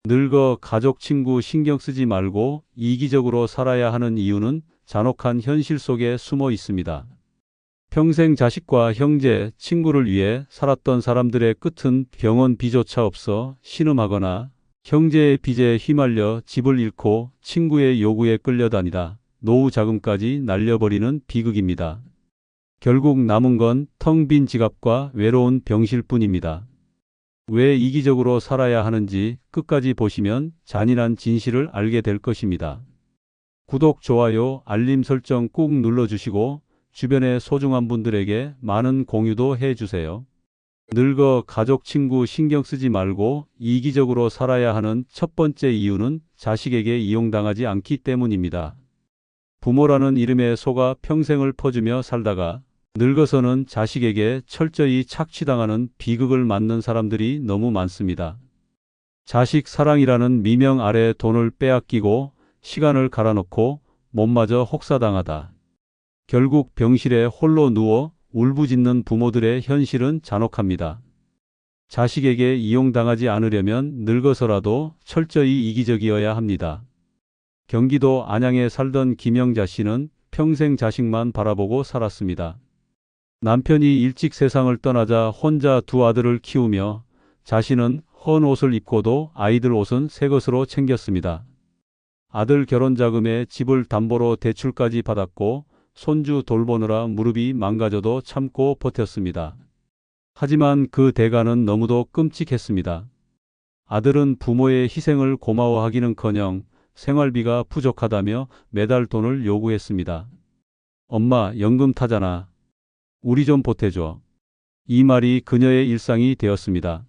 늙어 가족, 친구 신경 쓰지 말고 이기적으로 살아야 하는 이유는 잔혹한 현실 속에 숨어 있습니다. 평생 자식과 형제, 친구를 위해 살았던 사람들의 끝은 병원 비조차 없어 신음하거나 형제의 빚에 휘말려 집을 잃고 친구의 요구에 끌려다니다 노후 자금까지 날려버리는 비극입니다. 결국 남은 건 텅 빈 지갑과 외로운 병실 뿐입니다. 왜 이기적으로 살아야 하는지 끝까지 보시면 잔인한 진실을 알게 될 것입니다. 구독, 좋아요, 알림 설정 꾹 눌러주시고 주변의 소중한 분들에게 많은 공유도 해주세요. 늙어 가족, 친구 신경 쓰지 말고 이기적으로 살아야 하는 첫 번째 이유는 자식에게 이용당하지 않기 때문입니다. 부모라는 이름에 속아 평생을 퍼주며 살다가 늙어서는 자식에게 철저히 착취당하는 비극을 맞는 사람들이 너무 많습니다. 자식 사랑이라는 미명 아래 돈을 빼앗기고 시간을 갈아넣고 몸마저 혹사당하다. 결국 병실에 홀로 누워 울부짖는 부모들의 현실은 잔혹합니다. 자식에게 이용당하지 않으려면 늙어서라도 철저히 이기적이어야 합니다. 경기도 안양에 살던 김영자 씨는 평생 자식만 바라보고 살았습니다. 남편이 일찍 세상을 떠나자 혼자 두 아들을 키우며 자신은 헌 옷을 입고도 아이들 옷은 새 것으로 챙겼습니다. 아들 결혼 자금에 집을 담보로 대출까지 받았고 손주 돌보느라 무릎이 망가져도 참고 버텼습니다. 하지만 그 대가는 너무도 끔찍했습니다. 아들은 부모의 희생을 고마워하기는커녕 생활비가 부족하다며 매달 돈을 요구했습니다. 엄마, 연금 타잖아. 우리 좀 보태줘. 이 말이 그녀의 일상이 되었습니다.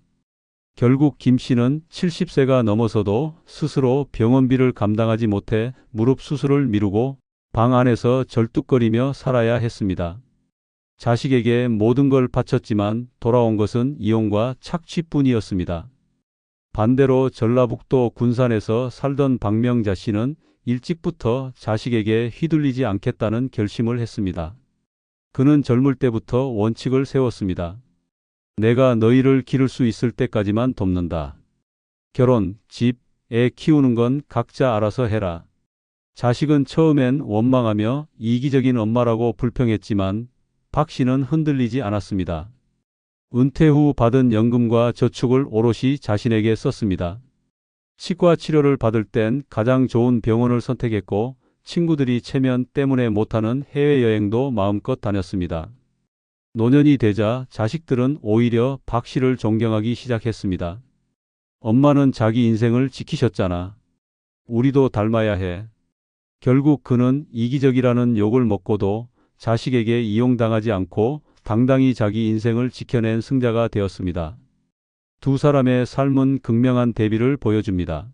결국 김 씨는 70세가 넘어서도 스스로 병원비를 감당하지 못해 무릎 수술을 미루고 방 안에서 절뚝거리며 살아야 했습니다. 자식에게 모든 걸 바쳤지만 돌아온 것은 이용과 착취뿐이었습니다. 반대로 전라북도 군산에서 살던 박명자 씨는 일찍부터 자식에게 휘둘리지 않겠다는 결심을 했습니다. 그는 젊을 때부터 원칙을 세웠습니다. 내가 너희를 기를 수 있을 때까지만 돕는다. 결혼, 집, 애 키우는 건 각자 알아서 해라. 자식은 처음엔 원망하며 이기적인 엄마라고 불평했지만 박 씨는 흔들리지 않았습니다. 은퇴 후 받은 연금과 저축을 오롯이 자신에게 썼습니다. 치과 치료를 받을 땐 가장 좋은 병원을 선택했고 친구들이 체면 때문에 못하는 해외여행도 마음껏 다녔습니다. 노년이 되자 자식들은 오히려 박 씨를 존경하기 시작했습니다. 엄마는 자기 인생을 지키셨잖아. 우리도 닮아야 해. 결국 그는 이기적이라는 욕을 먹고도 자식에게 이용당하지 않고 당당히 자기 인생을 지켜낸 승자가 되었습니다. 두 사람의 삶은 극명한 대비를 보여줍니다.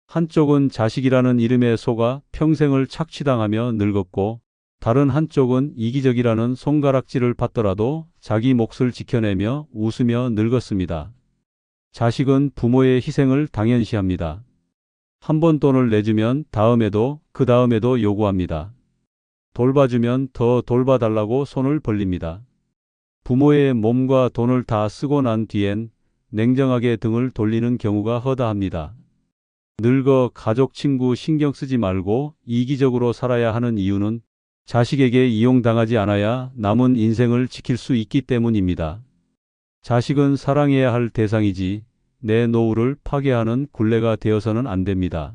한쪽은 자식이라는 이름에 속아 평생을 착취당하며 늙었고 다른 한쪽은 이기적이라는 손가락질을 받더라도 자기 몫을 지켜내며 웃으며 늙었습니다. 자식은 부모의 희생을 당연시합니다. 한 번 돈을 내주면 다음에도 그 다음에도 요구합니다. 돌봐주면 더 돌봐달라고 손을 벌립니다. 부모의 몸과 돈을 다 쓰고 난 뒤엔 냉정하게 등을 돌리는 경우가 허다합니다. 늙어 가족, 친구 신경 쓰지 말고 이기적으로 살아야 하는 이유는 자식에게 이용당하지 않아야 남은 인생을 지킬 수 있기 때문입니다. 자식은 사랑해야 할 대상이지 내 노후를 파괴하는 굴레가 되어서는 안 됩니다.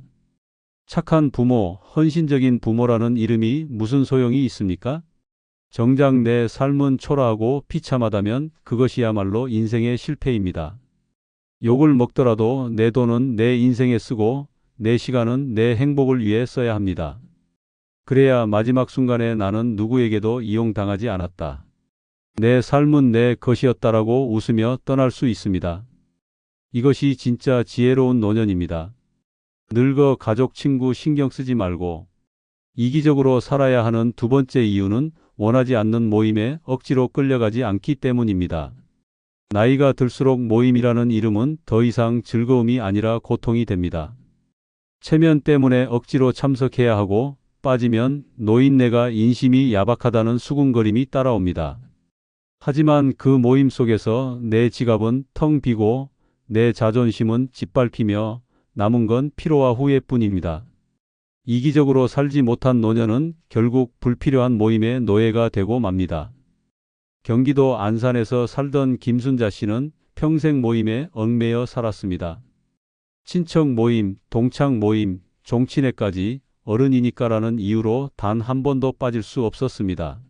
착한 부모, 헌신적인 부모라는 이름이 무슨 소용이 있습니까? 정작 내 삶은 초라하고 비참하다면 그것이야말로 인생의 실패입니다. 욕을 먹더라도 내 돈은 내 인생에 쓰고 내 시간은 내 행복을 위해 써야 합니다. 그래야 마지막 순간에 나는 누구에게도 이용당하지 않았다. 내 삶은 내 것이었다라고 웃으며 떠날 수 있습니다. 이것이 진짜 지혜로운 노년입니다. 늙어 가족, 친구 신경 쓰지 말고 이기적으로 살아야 하는 두 번째 이유는 원하지 않는 모임에 억지로 끌려가지 않기 때문입니다. 나이가 들수록 모임이라는 이름은 더 이상 즐거움이 아니라 고통이 됩니다. 체면 때문에 억지로 참석해야 하고 빠지면 노인네가 인심이 야박하다는 수군거림이 따라옵니다. 하지만 그 모임 속에서 내 지갑은 텅 비고 내 자존심은 짓밟히며 남은 건 피로와 후회뿐입니다. 이기적으로 살지 못한 노년은 결국 불필요한 모임의 노예가 되고 맙니다. 경기도 안산에서 살던 김순자 씨는 평생 모임에 얽매여 살았습니다. 친척 모임, 동창 모임, 종친회까지 어른이니까라는 이유로 단 한 번도 빠질 수 없었습니다.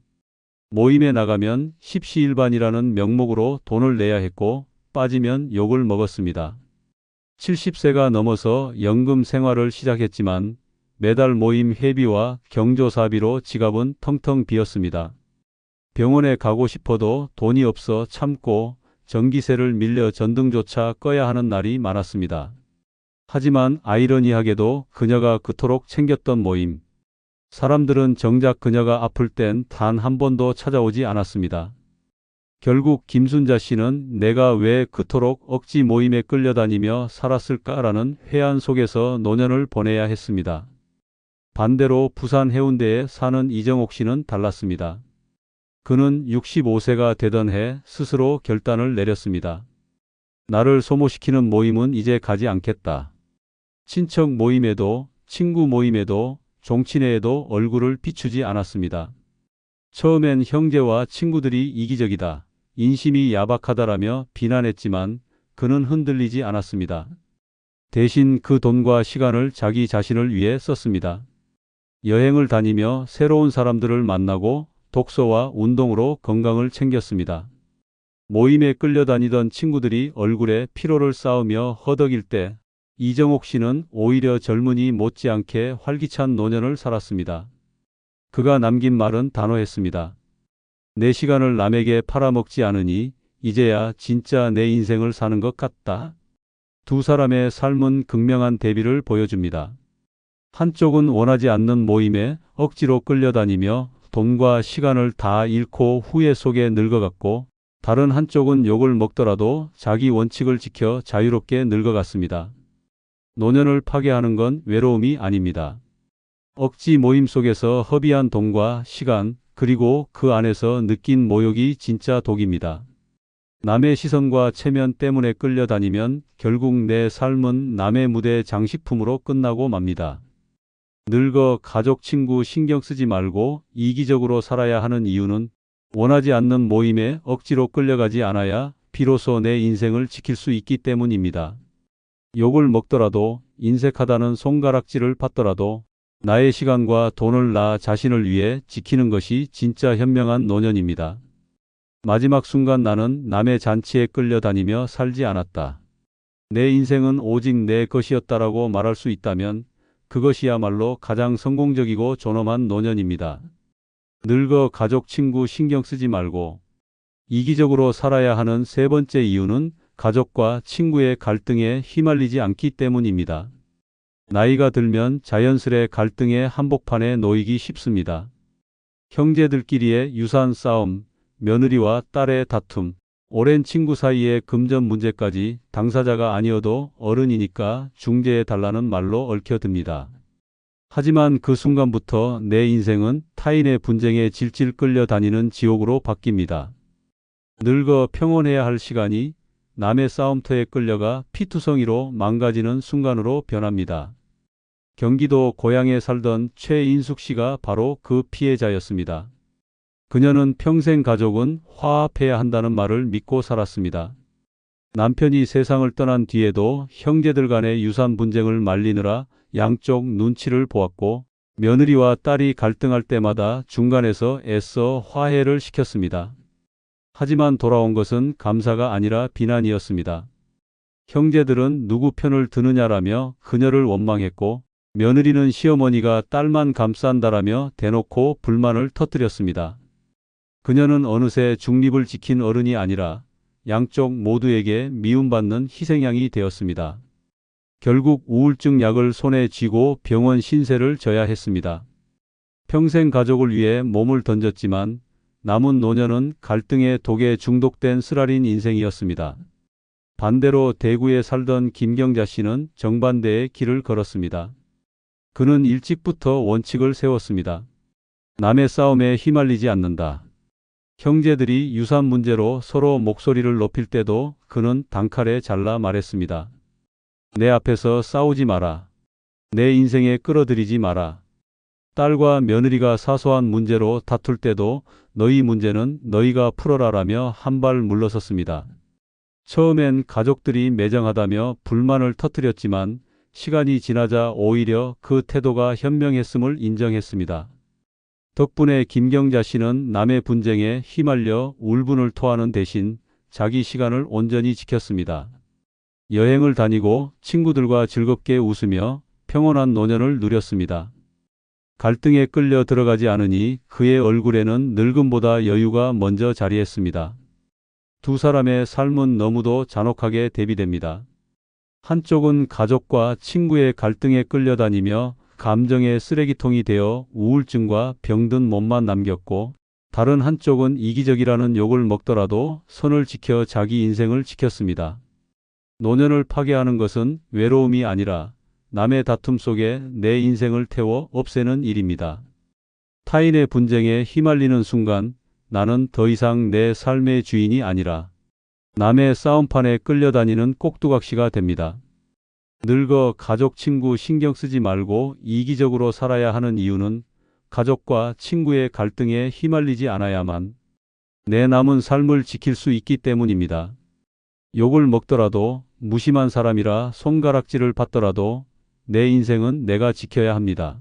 모임에 나가면 십시일반이라는 명목으로 돈을 내야 했고 빠지면 욕을 먹었습니다. 70세가 넘어서 연금 생활을 시작했지만 매달 모임 회비와 경조사비로 지갑은 텅텅 비었습니다. 병원에 가고 싶어도 돈이 없어 참고 전기세를 밀려 전등조차 꺼야 하는 날이 많았습니다. 하지만 아이러니하게도 그녀가 그토록 챙겼던 모임. 사람들은 정작 그녀가 아플 땐 단 한 번도 찾아오지 않았습니다. 결국 김순자 씨는 내가 왜 그토록 억지 모임에 끌려다니며 살았을까라는 회한 속에서 노년을 보내야 했습니다. 반대로 부산 해운대에 사는 이정옥 씨는 달랐습니다. 그는 65세가 되던 해 스스로 결단을 내렸습니다. 나를 소모시키는 모임은 이제 가지 않겠다. 친척 모임에도 친구 모임에도 종친회에도 얼굴을 비추지 않았습니다. 처음엔 형제와 친구들이 이기적이다, 인심이 야박하다라며 비난했지만 그는 흔들리지 않았습니다. 대신 그 돈과 시간을 자기 자신을 위해 썼습니다. 여행을 다니며 새로운 사람들을 만나고 독서와 운동으로 건강을 챙겼습니다. 모임에 끌려다니던 친구들이 얼굴에 피로를 쌓으며 허덕일 때 이정옥 씨는 오히려 젊은이 못지않게 활기찬 노년을 살았습니다. 그가 남긴 말은 단호했습니다. 내 시간을 남에게 팔아먹지 않으니 이제야 진짜 내 인생을 사는 것 같다. 두 사람의 삶은 극명한 대비를 보여줍니다. 한쪽은 원하지 않는 모임에 억지로 끌려다니며 돈과 시간을 다 잃고 후회 속에 늙어갔고, 다른 한쪽은 욕을 먹더라도 자기 원칙을 지켜 자유롭게 늙어갔습니다. 노년을 파괴하는 건 외로움이 아닙니다. 억지 모임 속에서 허비한 돈과 시간, 그리고 그 안에서 느낀 모욕이 진짜 독입니다. 남의 시선과 체면 때문에 끌려다니면 결국 내 삶은 남의 무대 장식품으로 끝나고 맙니다. 늙어 가족 친구 신경 쓰지 말고 이기적으로 살아야 하는 이유는 원하지 않는 모임에 억지로 끌려가지 않아야 비로소 내 인생을 지킬 수 있기 때문입니다. 욕을 먹더라도, 인색하다는 손가락질을 받더라도 나의 시간과 돈을 나 자신을 위해 지키는 것이 진짜 현명한 노년입니다. 마지막 순간 나는 남의 잔치에 끌려다니며 살지 않았다. 내 인생은 오직 내 것이었다라고 말할 수 있다면 그것이야말로 가장 성공적이고 존엄한 노년입니다. 늙어 가족 친구 신경 쓰지 말고 이기적으로 살아야 하는 세 번째 이유는 가족과 친구의 갈등에 휘말리지 않기 때문입니다. 나이가 들면 자연스레 갈등의 한복판에 놓이기 쉽습니다. 형제들끼리의 유산 싸움, 며느리와 딸의 다툼, 오랜 친구 사이의 금전 문제까지 당사자가 아니어도 어른이니까 중재해달라는 말로 얽혀듭니다. 하지만 그 순간부터 내 인생은 타인의 분쟁에 질질 끌려다니는 지옥으로 바뀝니다. 늙어 평온해야 할 시간이 남의 싸움터에 끌려가 피투성이로 망가지는 순간으로 변합니다. 경기도 고양에 살던 최인숙 씨가 바로 그 피해자였습니다. 그녀는 평생 가족은 화합해야 한다는 말을 믿고 살았습니다. 남편이 세상을 떠난 뒤에도 형제들 간의 유산 분쟁을 말리느라 양쪽 눈치를 보았고, 며느리와 딸이 갈등할 때마다 중간에서 애써 화해를 시켰습니다. 하지만 돌아온 것은 감사가 아니라 비난이었습니다. 형제들은 누구 편을 드느냐라며 그녀를 원망했고, 며느리는 시어머니가 딸만 감싼다라며 대놓고 불만을 터뜨렸습니다. 그녀는 어느새 중립을 지킨 어른이 아니라 양쪽 모두에게 미움받는 희생양이 되었습니다. 결국 우울증 약을 손에 쥐고 병원 신세를 져야 했습니다. 평생 가족을 위해 몸을 던졌지만 남은 노년은 갈등의 독에 중독된 쓰라린 인생이었습니다. 반대로 대구에 살던 김경자 씨는 정반대의 길을 걸었습니다. 그는 일찍부터 원칙을 세웠습니다. 남의 싸움에 휘말리지 않는다. 형제들이 유산 문제로 서로 목소리를 높일 때도 그는 단칼에 잘라 말했습니다. 내 앞에서 싸우지 마라. 내 인생에 끌어들이지 마라. 딸과 며느리가 사소한 문제로 다툴 때도 너희 문제는 너희가 풀어라라며 한 발 물러섰습니다. 처음엔 가족들이 매정하다며 불만을 터뜨렸지만 시간이 지나자 오히려 그 태도가 현명했음을 인정했습니다. 덕분에 김경자 씨는 남의 분쟁에 휘말려 울분을 토하는 대신 자기 시간을 온전히 지켰습니다. 여행을 다니고 친구들과 즐겁게 웃으며 평온한 노년을 누렸습니다. 갈등에 끌려 들어가지 않으니 그의 얼굴에는 늙음보다 여유가 먼저 자리했습니다. 두 사람의 삶은 너무도 잔혹하게 대비됩니다. 한쪽은 가족과 친구의 갈등에 끌려다니며 감정의 쓰레기통이 되어 우울증과 병든 몸만 남겼고, 다른 한쪽은 이기적이라는 욕을 먹더라도 선을 지켜 자기 인생을 지켰습니다. 노년을 파괴하는 것은 외로움이 아니라 남의 다툼 속에 내 인생을 태워 없애는 일입니다. 타인의 분쟁에 휘말리는 순간 나는 더 이상 내 삶의 주인이 아니라 남의 싸움판에 끌려다니는 꼭두각시가 됩니다. 늙어 가족 친구 신경 쓰지 말고 이기적으로 살아야 하는 이유는 가족과 친구의 갈등에 휘말리지 않아야만 내 남은 삶을 지킬 수 있기 때문입니다. 욕을 먹더라도 무심한 사람이라 손가락질을 받더라도 내 인생은 내가 지켜야 합니다.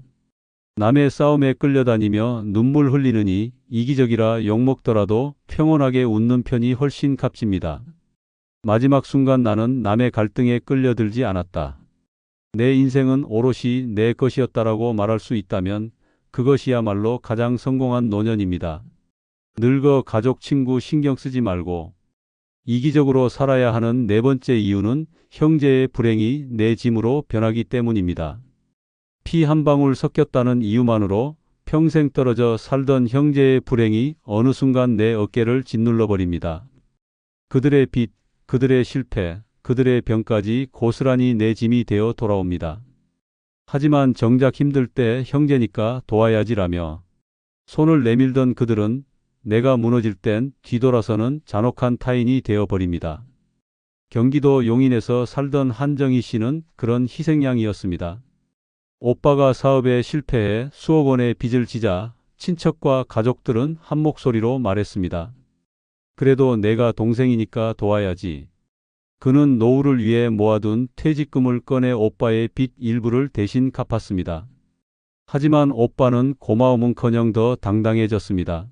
남의 싸움에 끌려다니며 눈물 흘리느니 이기적이라 욕먹더라도 평온하게 웃는 편이 훨씬 값집니다. 마지막 순간 나는 남의 갈등에 끌려들지 않았다. 내 인생은 오롯이 내 것이었다라고 말할 수 있다면 그것이야말로 가장 성공한 노년입니다. 늙어 가족 친구 신경 쓰지 말고 이기적으로 살아야 하는 네 번째 이유는 형제의 불행이 내 짐으로 변하기 때문입니다. 피 한 방울 섞였다는 이유만으로 평생 떨어져 살던 형제의 불행이 어느 순간 내 어깨를 짓눌러 버립니다. 그들의 빚, 그들의 실패, 그들의 병까지 고스란히 내 짐이 되어 돌아옵니다. 하지만 정작 힘들 때 형제니까 도와야지라며 손을 내밀던 그들은 내가 무너질 땐 뒤돌아서는 잔혹한 타인이 되어버립니다. 경기도 용인에서 살던 한정희 씨는 그런 희생양이었습니다. 오빠가 사업에 실패해 수억 원의 빚을 지자 친척과 가족들은 한 목소리로 말했습니다. 그래도 내가 동생이니까 도와야지. 그는 노후를 위해 모아둔 퇴직금을 꺼내 오빠의 빚 일부를 대신 갚았습니다. 하지만 오빠는 고마움은커녕 더 당당해졌습니다.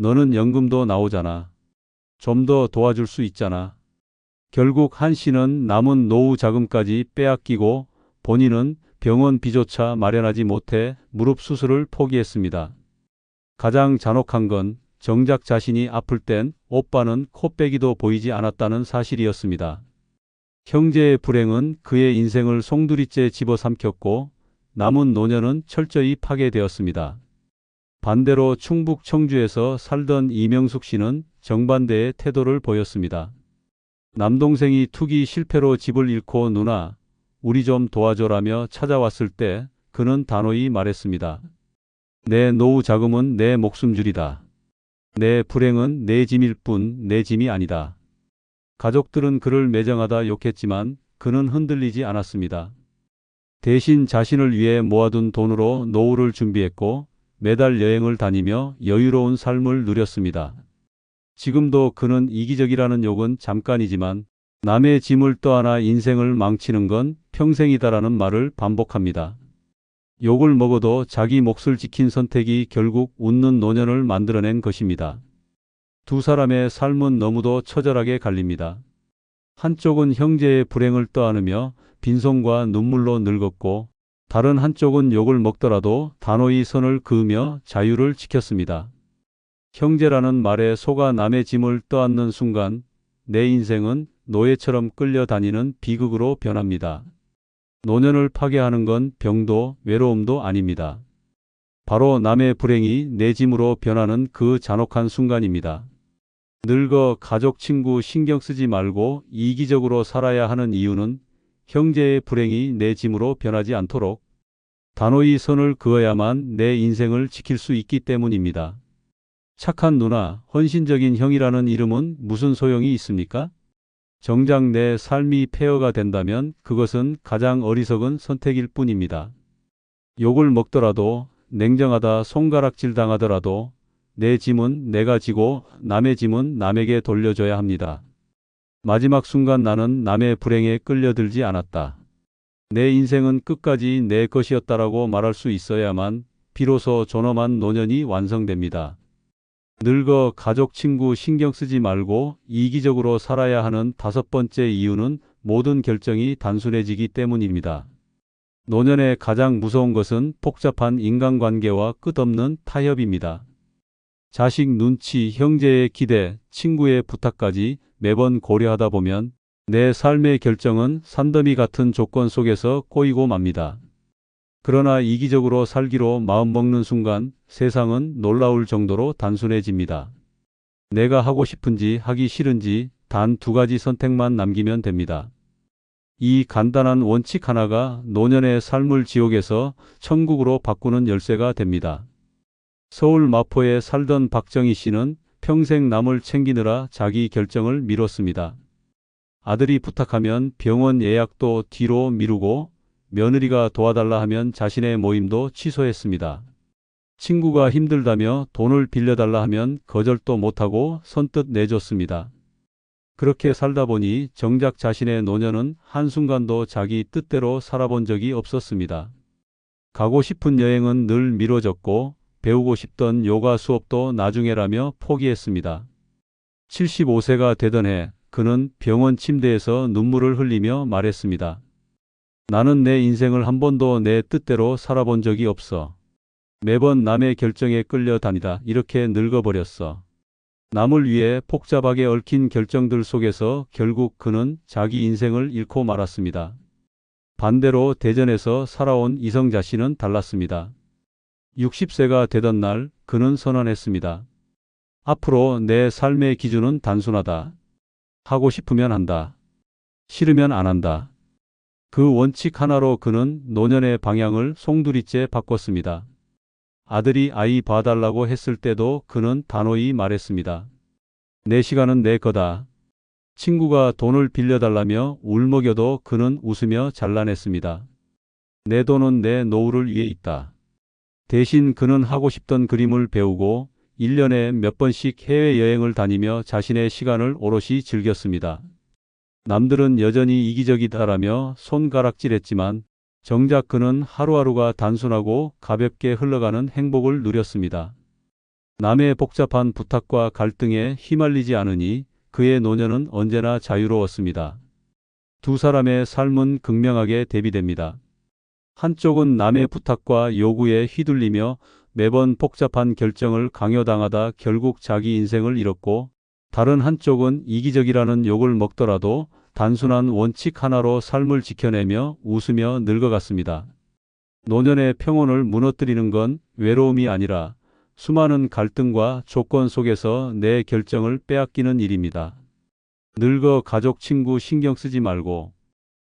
너는 연금도 나오잖아. 좀 더 도와줄 수 있잖아. 결국 한 씨는 남은 노후 자금까지 빼앗기고 본인은 병원 비조차 마련하지 못해 무릎 수술을 포기했습니다. 가장 잔혹한 건 정작 자신이 아플 땐 오빠는 코빼기도 보이지 않았다는 사실이었습니다. 형제의 불행은 그의 인생을 송두리째 집어삼켰고 남은 노년은 철저히 파괴되었습니다. 반대로 충북 청주에서 살던 이명숙 씨는 정반대의 태도를 보였습니다. 남동생이 투기 실패로 집을 잃고 누나, 우리 좀 도와줘라며 찾아왔을 때 그는 단호히 말했습니다. 내 노후 자금은 내 목숨줄이다. 내 불행은 내 짐일 뿐 내 짐이 아니다. 가족들은 그를 매정하다 욕했지만 그는 흔들리지 않았습니다. 대신 자신을 위해 모아둔 돈으로 노후를 준비했고 매달 여행을 다니며 여유로운 삶을 누렸습니다. 지금도 그는 이기적이라는 욕은 잠깐이지만 남의 짐을 떠안아 인생을 망치는 건 평생이다라는 말을 반복합니다. 욕을 먹어도 자기 몫을 지킨 선택이 결국 웃는 노년을 만들어낸 것입니다. 두 사람의 삶은 너무도 처절하게 갈립니다. 한쪽은 형제의 불행을 떠안으며 빈손과 눈물로 늙었고 다른 한쪽은 욕을 먹더라도 단호히 선을 그으며 자유를 지켰습니다. 형제라는 말에 속아 남의 짐을 떠안는 순간 내 인생은 노예처럼 끌려다니는 비극으로 변합니다. 노년을 파괴하는 건 병도 외로움도 아닙니다. 바로 남의 불행이 내 짐으로 변하는 그 잔혹한 순간입니다. 늙어 가족 친구 신경 쓰지 말고 이기적으로 살아야 하는 이유는 형제의 불행이 내 짐으로 변하지 않도록 단호히 선을 그어야만 내 인생을 지킬 수 있기 때문입니다. 착한 누나, 헌신적인 형이라는 이름은 무슨 소용이 있습니까? 정작 내 삶이 폐허가 된다면 그것은 가장 어리석은 선택일 뿐입니다. 욕을 먹더라도, 냉정하다 손가락질 당하더라도 내 짐은 내가 지고 남의 짐은 남에게 돌려줘야 합니다. 마지막 순간 나는 남의 불행에 끌려들지 않았다. 내 인생은 끝까지 내 것이었다라고 말할 수 있어야만 비로소 존엄한 노년이 완성됩니다. 늙어 가족 친구 신경 쓰지 말고 이기적으로 살아야 하는 다섯 번째 이유는 모든 결정이 단순해지기 때문입니다. 노년의 가장 무서운 것은 복잡한 인간관계와 끝없는 타협입니다. 자식 눈치, 형제의 기대, 친구의 부탁까지 매번 고려하다 보면 내 삶의 결정은 산더미 같은 조건 속에서 꼬이고 맙니다. 그러나 이기적으로 살기로 마음먹는 순간 세상은 놀라울 정도로 단순해집니다. 내가 하고 싶은지 하기 싫은지 단 두 가지 선택만 남기면 됩니다. 이 간단한 원칙 하나가 노년의 삶을 지옥에서 천국으로 바꾸는 열쇠가 됩니다. 서울 마포에 살던 박정희 씨는 평생 남을 챙기느라 자기 결정을 미뤘습니다. 아들이 부탁하면 병원 예약도 뒤로 미루고 며느리가 도와달라 하면 자신의 모임도 취소했습니다. 친구가 힘들다며 돈을 빌려달라 하면 거절도 못하고 선뜻 내줬습니다. 그렇게 살다 보니 정작 자신의 노년은 한순간도 자기 뜻대로 살아본 적이 없었습니다. 가고 싶은 여행은 늘 미뤄졌고 배우고 싶던 요가 수업도 나중에라며 포기했습니다. 75세가 되던 해 그는 병원 침대에서 눈물을 흘리며 말했습니다. 나는 내 인생을 한 번도 내 뜻대로 살아본 적이 없어. 매번 남의 결정에 끌려다니다 이렇게 늙어버렸어. 남을 위해 복잡하게 얽힌 결정들 속에서 결국 그는 자기 인생을 잃고 말았습니다. 반대로 대전에서 살아온 이성자 씨는 달랐습니다. 60세가 되던 날 그는 선언했습니다. 앞으로 내 삶의 기준은 단순하다. 하고 싶으면 한다. 싫으면 안 한다. 그 원칙 하나로 그는 노년의 방향을 송두리째 바꿨습니다. 아들이 아이 봐달라고 했을 때도 그는 단호히 말했습니다. 내 시간은 내 거다. 친구가 돈을 빌려달라며 울먹여도 그는 웃으며 잘라냈습니다. 내 돈은 내 노후를 위해 있다. 대신 그는 하고 싶던 그림을 배우고 1년에 몇 번씩 해외여행을 다니며 자신의 시간을 오롯이 즐겼습니다. 남들은 여전히 이기적이다라며 손가락질했지만 정작 그는 하루하루가 단순하고 가볍게 흘러가는 행복을 누렸습니다. 남의 복잡한 부탁과 갈등에 휘말리지 않으니 그의 노년은 언제나 자유로웠습니다. 두 사람의 삶은 극명하게 대비됩니다. 한쪽은 남의 부탁과 요구에 휘둘리며 매번 복잡한 결정을 강요당하다 결국 자기 인생을 잃었고, 다른 한쪽은 이기적이라는 욕을 먹더라도 단순한 원칙 하나로 삶을 지켜내며 웃으며 늙어갔습니다. 노년의 평온을 무너뜨리는 건 외로움이 아니라 수많은 갈등과 조건 속에서 내 결정을 빼앗기는 일입니다. 늙어 가족 친구 신경 쓰지 말고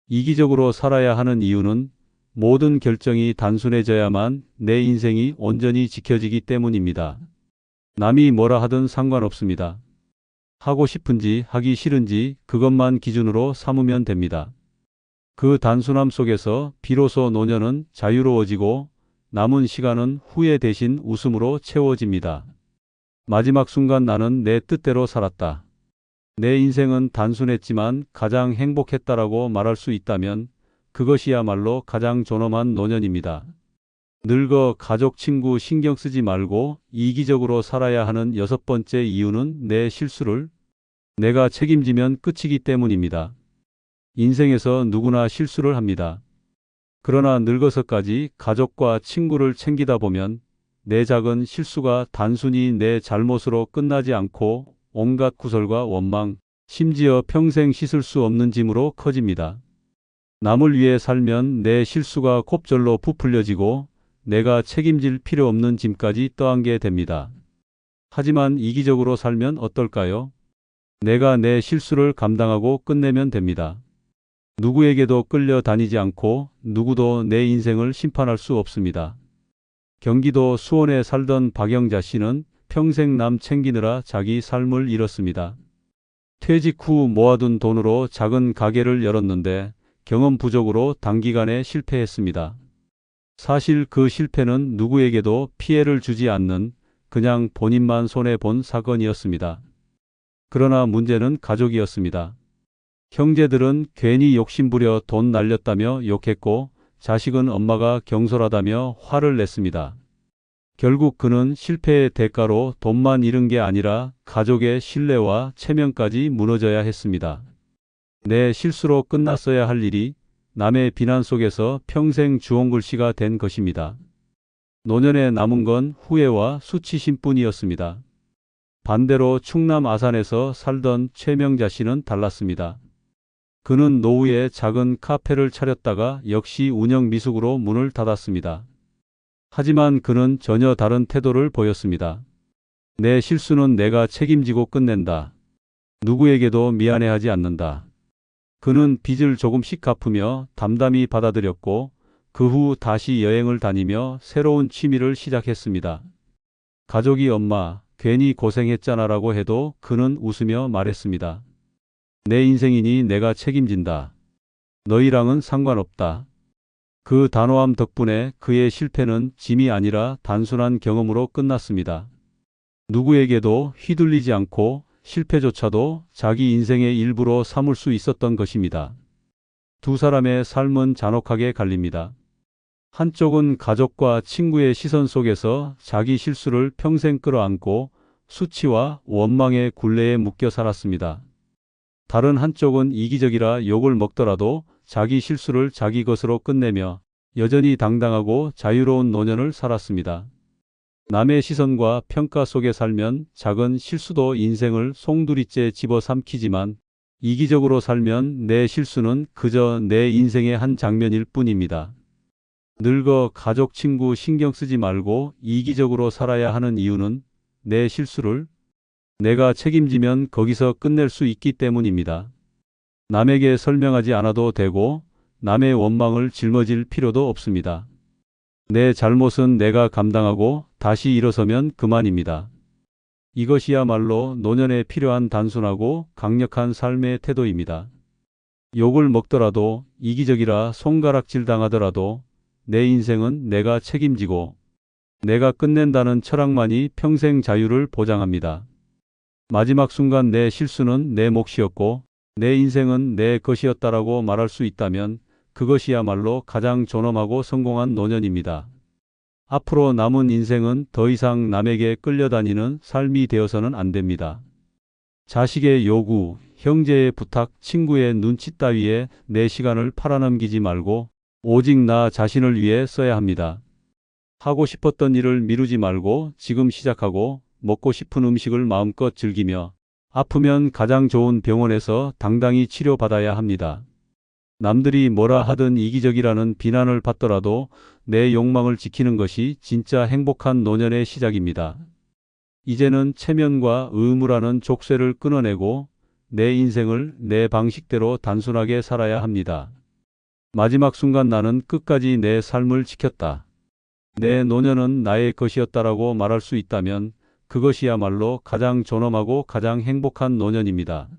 이기적으로 살아야 하는 이유는 모든 결정이 단순해져야만 내 인생이 온전히 지켜지기 때문입니다. 남이 뭐라 하든 상관없습니다. 하고 싶은지 하기 싫은지 그것만 기준으로 삼으면 됩니다. 그 단순함 속에서 비로소 노년은 자유로워지고 남은 시간은 후회 대신 웃음으로 채워집니다. 마지막 순간 나는 내 뜻대로 살았다. 내 인생은 단순했지만 가장 행복했다라고 말할 수 있다면 그것이야말로 가장 존엄한 노년입니다. 늙어 가족 친구 신경 쓰지 말고 이기적으로 살아야 하는 여섯 번째 이유는 내 실수를 내가 책임지면 끝이기 때문입니다. 인생에서 누구나 실수를 합니다. 그러나 늙어서까지 가족과 친구를 챙기다 보면 내 작은 실수가 단순히 내 잘못으로 끝나지 않고 온갖 구설과 원망, 심지어 평생 씻을 수 없는 짐으로 커집니다. 남을 위해 살면 내 실수가 곱절로 부풀려지고 내가 책임질 필요 없는 짐까지 떠안게 됩니다. 하지만 이기적으로 살면 어떨까요? 내가 내 실수를 감당하고 끝내면 됩니다. 누구에게도 끌려다니지 않고 누구도 내 인생을 심판할 수 없습니다. 경기도 수원에 살던 박영자 씨는 평생 남 챙기느라 자기 삶을 잃었습니다. 퇴직 후 모아둔 돈으로 작은 가게를 열었는데 경험 부족으로 단기간에 실패했습니다. 사실 그 실패는 누구에게도 피해를 주지 않는 그냥 본인만 손해본 사건이었습니다. 그러나 문제는 가족이었습니다. 형제들은 괜히 욕심부려 돈 날렸다며 욕했고 자식은 엄마가 경솔하다며 화를 냈습니다. 결국 그는 실패의 대가로 돈만 잃은 게 아니라 가족의 신뢰와 체면까지 무너져야 했습니다. 내 실수로 끝났어야 할 일이 남의 비난 속에서 평생 주홍글씨가 된 것입니다. 노년에 남은 건 후회와 수치심뿐이었습니다. 반대로 충남 아산에서 살던 최명자 씨는 달랐습니다. 그는 노후에 작은 카페를 차렸다가 역시 운영 미숙으로 문을 닫았습니다. 하지만 그는 전혀 다른 태도를 보였습니다. 내 실수는 내가 책임지고 끝낸다. 누구에게도 미안해하지 않는다. 그는 빚을 조금씩 갚으며 담담히 받아들였고 그 후 다시 여행을 다니며 새로운 취미를 시작했습니다. 가족이 엄마, 괜히 고생했잖아라고 해도 그는 웃으며 말했습니다. 내 인생이니 내가 책임진다. 너희랑은 상관없다. 그 단호함 덕분에 그의 실패는 짐이 아니라 단순한 경험으로 끝났습니다. 누구에게도 휘둘리지 않고 실패조차도 자기 인생의 일부로 삼을 수 있었던 것입니다. 두 사람의 삶은 잔혹하게 갈립니다. 한쪽은 가족과 친구의 시선 속에서 자기 실수를 평생 끌어안고 수치와 원망의 굴레에 묶여 살았습니다. 다른 한쪽은 이기적이라 욕을 먹더라도 자기 실수를 자기 것으로 끝내며 여전히 당당하고 자유로운 노년을 살았습니다. 남의 시선과 평가 속에 살면 작은 실수도 인생을 송두리째 집어삼키지만 이기적으로 살면 내 실수는 그저 내 인생의 한 장면일 뿐입니다. 늙어 가족 친구 신경 쓰지 말고 이기적으로 살아야 하는 이유는 내 실수를 내가 책임지면 거기서 끝낼 수 있기 때문입니다. 남에게 설명하지 않아도 되고 남의 원망을 짊어질 필요도 없습니다. 내 잘못은 내가 감당하고 다시 일어서면 그만입니다. 이것이야말로 노년에 필요한 단순하고 강력한 삶의 태도입니다. 욕을 먹더라도 이기적이라 손가락질 당하더라도 내 인생은 내가 책임지고 내가 끝낸다는 철학만이 평생 자유를 보장합니다. 마지막 순간 내 실수는 내 몫이었고 내 인생은 내 것이었다라고 말할 수 있다면 그것이야말로 가장 존엄하고 성공한 노년입니다. 앞으로 남은 인생은 더 이상 남에게 끌려다니는 삶이 되어서는 안 됩니다. 자식의 요구, 형제의 부탁, 친구의 눈치 따위에 내 시간을 팔아넘기지 말고 오직 나 자신을 위해 써야 합니다. 하고 싶었던 일을 미루지 말고 지금 시작하고 먹고 싶은 음식을 마음껏 즐기며 아프면 가장 좋은 병원에서 당당히 치료받아야 합니다. 남들이 뭐라 하든 이기적이라는 비난을 받더라도 내 욕망을 지키는 것이 진짜 행복한 노년의 시작입니다. 이제는 체면과 의무라는 족쇄를 끊어내고 내 인생을 내 방식대로 단순하게 살아야 합니다. 마지막 순간 나는 끝까지 내 삶을 지켰다. 내 노년은 나의 것이었다라고 말할 수 있다면 그것이야말로 가장 존엄하고 가장 행복한 노년입니다.